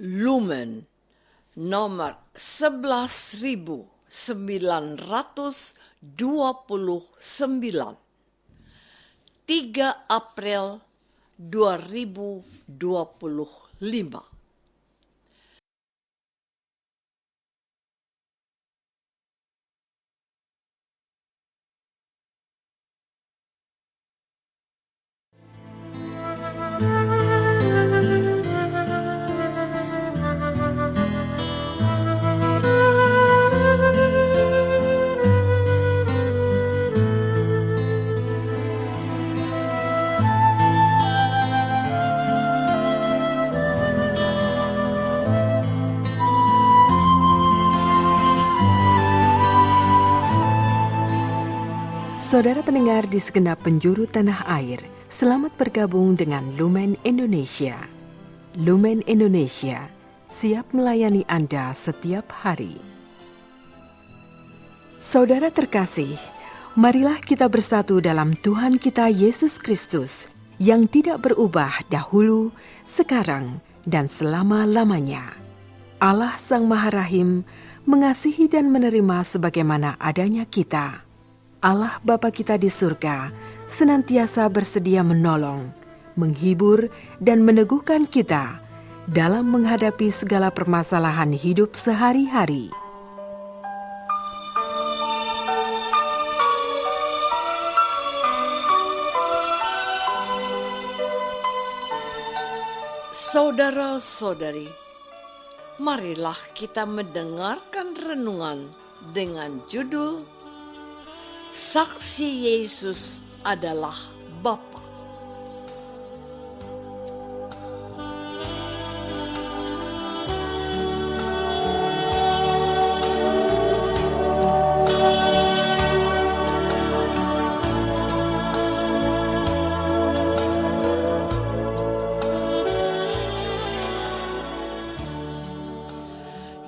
Lumen nomor 11.929, 3 April 2025. Saudara pendengar di segenap penjuru tanah air, selamat bergabung dengan Lumen Indonesia. Lumen Indonesia siap melayani Anda setiap hari. Saudara terkasih, marilah kita bersatu dalam Tuhan kita Yesus Kristus yang tidak berubah dahulu, sekarang, dan selama-lamanya. Allah Sang Maha Rahim mengasihi dan menerima sebagaimana adanya kita. Allah Bapa kita di surga senantiasa bersedia menolong, menghibur, dan meneguhkan kita dalam menghadapi segala permasalahan hidup sehari-hari. Saudara-saudari, marilah kita mendengarkan renungan dengan judul Saksi Yesus adalah Bapa.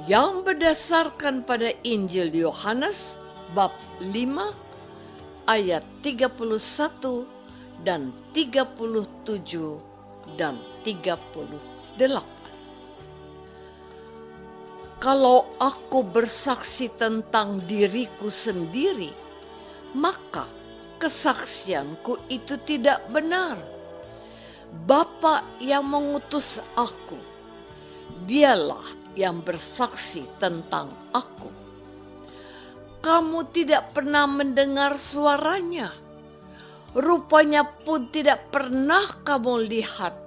Yang berdasarkan pada Injil Yohanes bab 5 ayat 31 dan 37 dan 38. Kalau aku bersaksi tentang diriku sendiri, maka kesaksianku itu tidak benar. Bapa yang mengutus aku, dialah yang bersaksi tentang aku. Kamu tidak pernah mendengar suaranya, rupanya pun tidak pernah kamu lihat,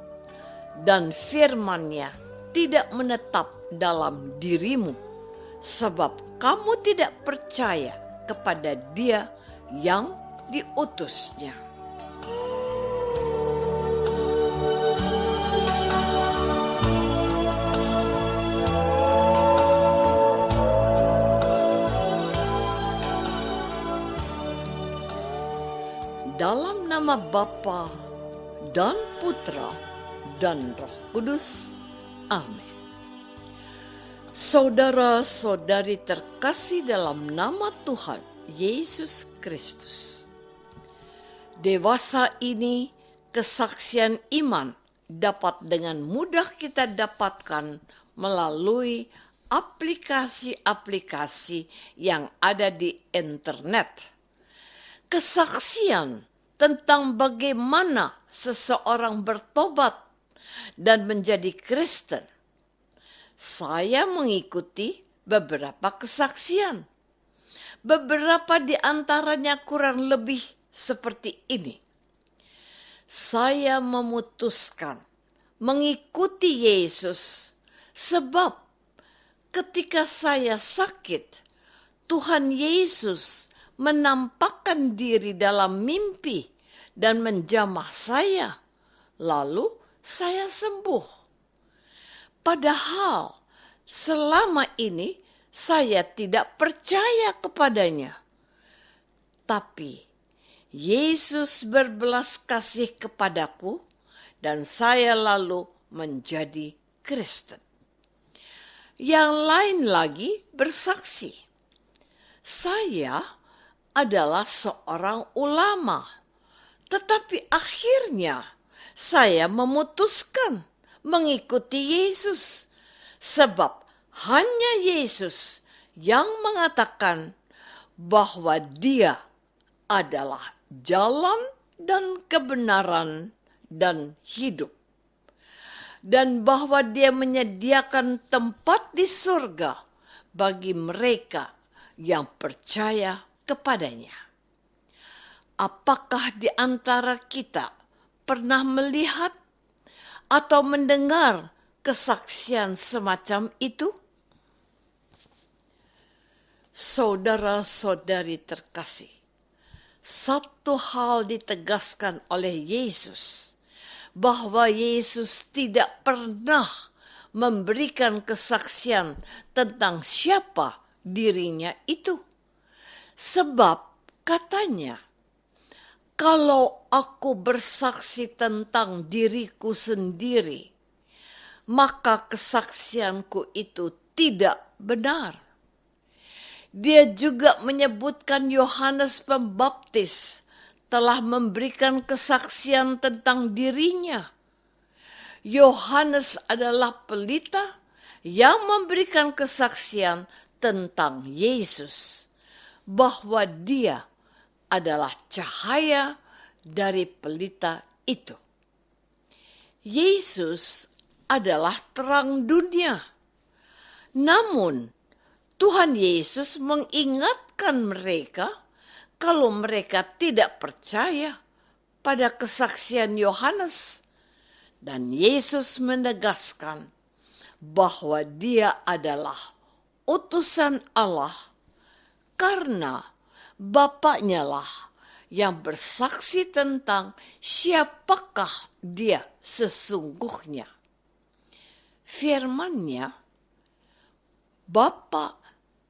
dan firman-Nya tidak menetap dalam dirimu, sebab kamu tidak percaya kepada Dia yang diutusnya. Dalam nama Bapa dan Putra dan Roh Kudus. Amin. Saudara-saudari terkasih dalam nama Tuhan Yesus Kristus. Dewasa ini kesaksian iman dapat dengan mudah kita dapatkan melalui aplikasi-aplikasi yang ada di internet. Kesaksian tentang bagaimana seseorang bertobat dan menjadi Kristen. Saya mengikuti beberapa kesaksian. Beberapa di antaranya kurang lebih seperti ini. Saya memutuskan mengikuti Yesus sebab ketika saya sakit, Tuhan Yesus menampakkan diri dalam mimpi dan menjamah saya. Lalu saya sembuh. Padahal selama ini saya tidak percaya kepadanya. Tapi Yesus berbelas kasih kepadaku dan saya lalu menjadi Kristen. Yang lain lagi bersaksi, saya adalah seorang ulama, tetapi akhirnya saya memutuskan mengikuti Yesus Sebab hanya Yesus yang mengatakan bahwa Dia adalah jalan dan kebenaran dan hidup. Dan bahwa Dia menyediakan tempat di surga bagi mereka yang percaya kepadanya. Apakah di antara kita pernah melihat atau mendengar kesaksian semacam itu? Saudara-saudari terkasih, satu hal ditegaskan oleh Yesus, bahwa Yesus tidak pernah memberikan kesaksian tentang siapa dirinya itu. Sebab katanya, kalau aku bersaksi tentang diriku sendiri, maka kesaksianku itu tidak benar. Dia juga menyebutkan Yohanes Pembaptis telah memberikan kesaksian tentang dirinya. Yohanes adalah pelita yang memberikan kesaksian tentang Yesus, bahwa Dia adalah cahaya dari pelita itu. Yesus adalah terang dunia. Namun, Tuhan Yesus mengingatkan mereka kalau mereka tidak percaya pada kesaksian Yohanes. Dan Yesus menegaskan bahwa Dia adalah utusan Allah karena Bapaknya lah yang bersaksi tentang siapakah Dia sesungguhnya. Firman-Nya, Bapa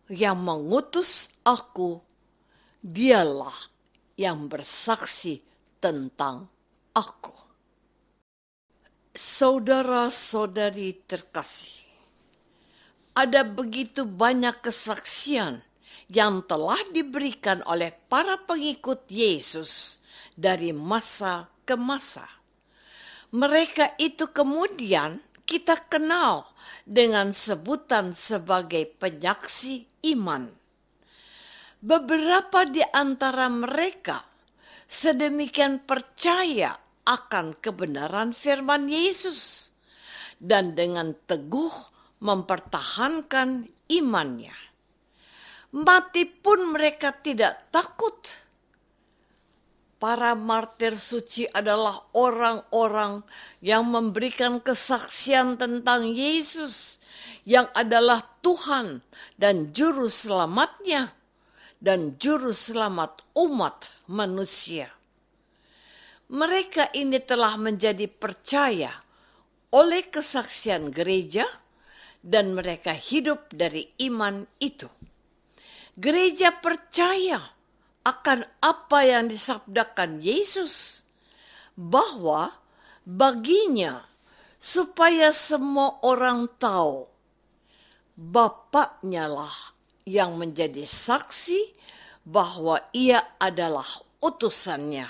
yang mengutus aku, Dialah yang bersaksi tentang aku. Saudara-saudari terkasih, ada begitu banyak kesaksian yang telah diberikan oleh para pengikut Yesus dari masa ke masa. Mereka itu kemudian kita kenal dengan sebutan sebagai penyaksi iman. Beberapa di antara mereka sedemikian percaya akan kebenaran firman Yesus dan dengan teguh mempertahankan imannya. Mati pun mereka tidak takut. Para martir suci adalah orang-orang yang memberikan kesaksian tentang Yesus yang adalah Tuhan dan Juru Selamatnya dan Juru Selamat umat manusia. Mereka ini telah menjadi percaya oleh kesaksian gereja dan mereka hidup dari iman itu. Gereja percaya akan apa yang disabdakan Yesus, bahwa baginya supaya semua orang tahu Bapaknya lah yang menjadi saksi bahwa Ia adalah utusannya.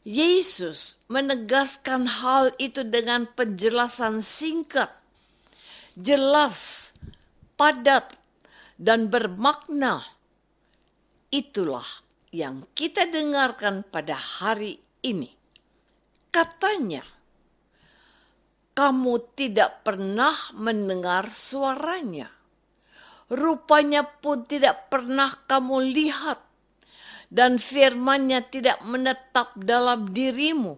Yesus menegaskan hal itu dengan penjelasan singkat, jelas, padat, dan bermakna. Itulah yang kita dengarkan pada hari ini. Katanya, kamu tidak pernah mendengar suaranya. Rupanya pun tidak pernah kamu lihat. Dan firman-Nya tidak menetap dalam dirimu.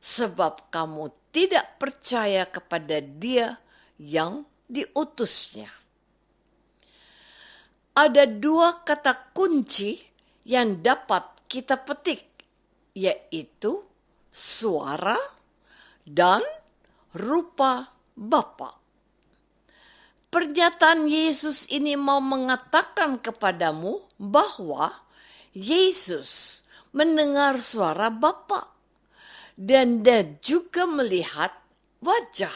Sebab kamu tidak percaya kepada Dia yang diutusnya. Ada dua kata kunci yang dapat kita petik, yaitu suara dan rupa Bapa. Pernyataan Yesus ini mau mengatakan kepadamu bahwa Yesus mendengar suara Bapa dan dia juga melihat wajah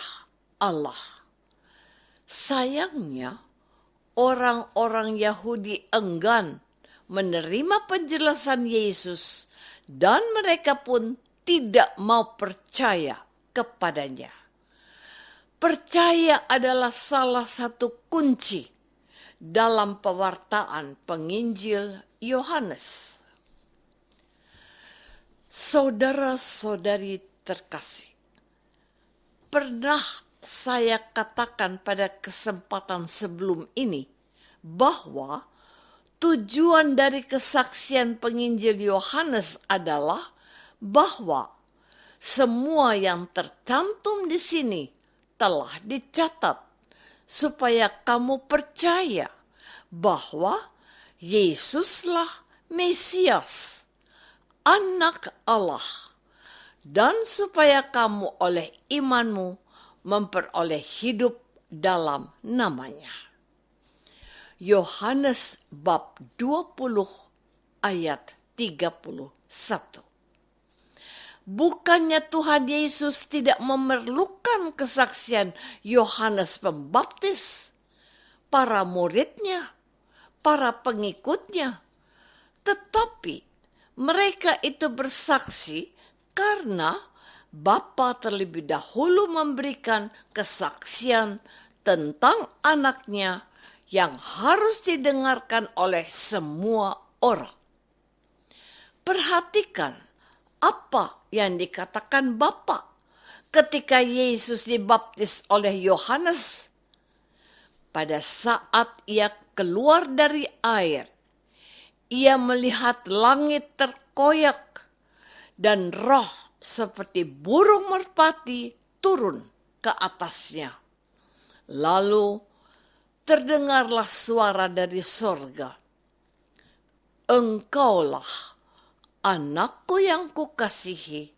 Allah. Sayangnya, orang-orang Yahudi enggan menerima penjelasan Yesus dan mereka pun tidak mau percaya kepadanya. Percaya adalah salah satu kunci dalam pewartaan penginjil Yohanes. Saudara-saudari terkasih, pernah saya katakan pada kesempatan sebelum ini bahwa tujuan dari kesaksian penginjil Yohanes adalah bahwa semua yang tercantum di sini telah dicatat supaya kamu percaya bahwa Yesuslah Mesias, Anak Allah, dan supaya kamu oleh imanmu memperoleh hidup dalam namanya. Yohanes bab 20 ayat 31. Bukannya Tuhan Yesus tidak memerlukan kesaksian Yohanes Pembaptis, para muridnya, para pengikutnya, tetapi mereka itu bersaksi karena Bapa terlebih dahulu memberikan kesaksian tentang anaknya yang harus didengarkan oleh semua orang. Perhatikan apa yang dikatakan Bapa ketika Yesus dibaptis oleh Yohanes. Pada saat ia keluar dari air, ia melihat langit terkoyak dan roh seperti burung merpati turun ke atasnya. Lalu terdengarlah suara dari sorga, "Engkaulah anakku yang kukasihi,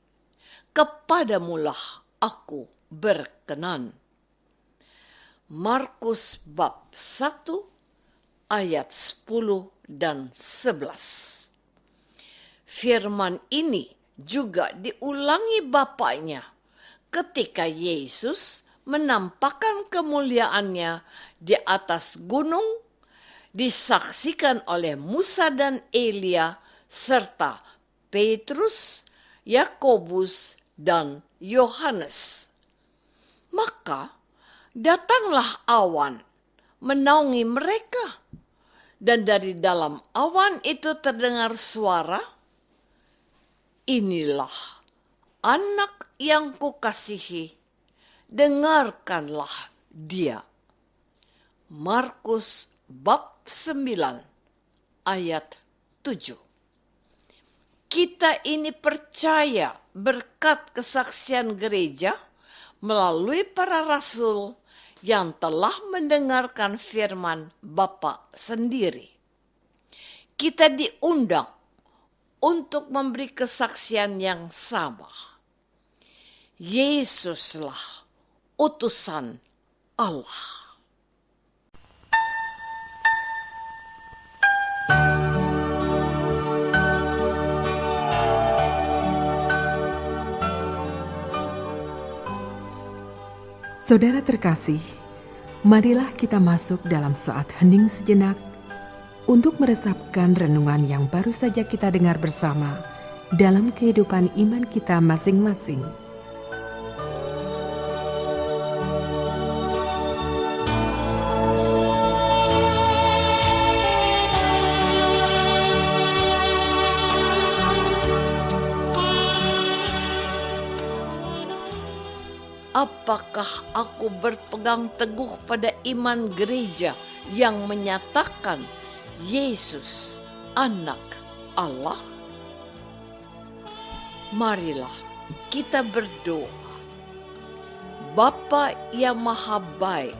kepadamulah aku berkenan." Markus bab 1 ayat 10 dan 11. Firman ini juga diulangi Bapaknya ketika Yesus menampakkan kemuliaannya di atas gunung, disaksikan oleh Musa dan Elia serta Petrus, Yakobus, dan Yohanes. Maka datanglah awan menaungi mereka, dan dari dalam awan itu terdengar suara, "Inilah anak yang kukasihi, dengarkanlah dia." Markus bab 9 ayat 7. Kita ini percaya berkat kesaksian gereja melalui para rasul yang telah mendengarkan firman Bapa sendiri. Kita diundang untuk memberi kesaksian yang sama. Yesuslah utusan Allah. Saudara terkasih, marilah kita masuk dalam saat hening sejenak untuk meresapkan renungan yang baru saja kita dengar bersama dalam kehidupan iman kita masing-masing. Apakah aku berpegang teguh pada iman gereja yang menyatakan Yesus Anak Allah? Marilah kita berdoa. Bapa yang Maha Baik,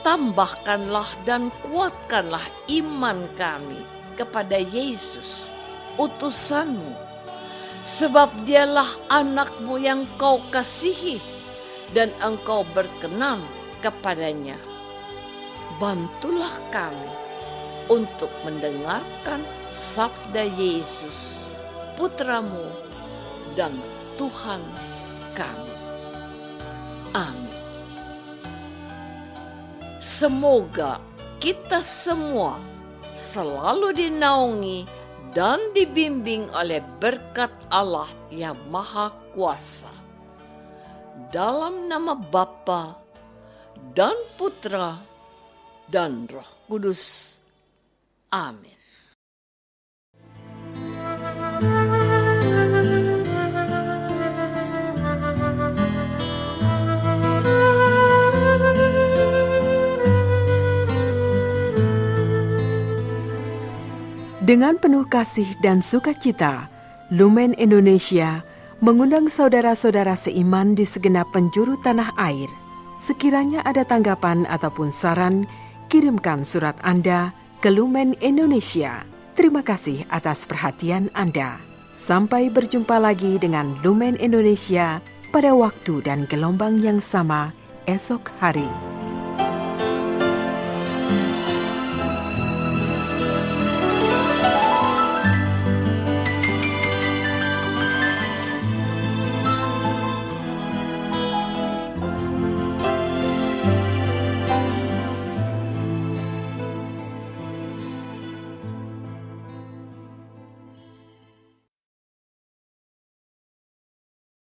tambahkanlah dan kuatkanlah iman kami kepada Yesus, utusan-Mu, sebab dialah anak-Mu yang Kau kasihi dan Engkau berkenan kepadanya. Bantulah kami untuk mendengarkan sabda Yesus, Putra-Mu dan Tuhan kami. Amin. Semoga kita semua selalu dinaungi dan dibimbing oleh berkat Allah yang Maha Kuasa. dalam nama Bapa dan Putra dan Roh Kudus. Amin. Dengan penuh kasih dan sukacita, Lumen Indonesia mengundang saudara-saudara seiman di segenap penjuru tanah air. Sekiranya ada tanggapan ataupun saran, kirimkan surat Anda ke Lumen Indonesia. Terima kasih atas perhatian Anda. Sampai berjumpa lagi dengan Lumen Indonesia pada waktu dan gelombang yang sama esok hari.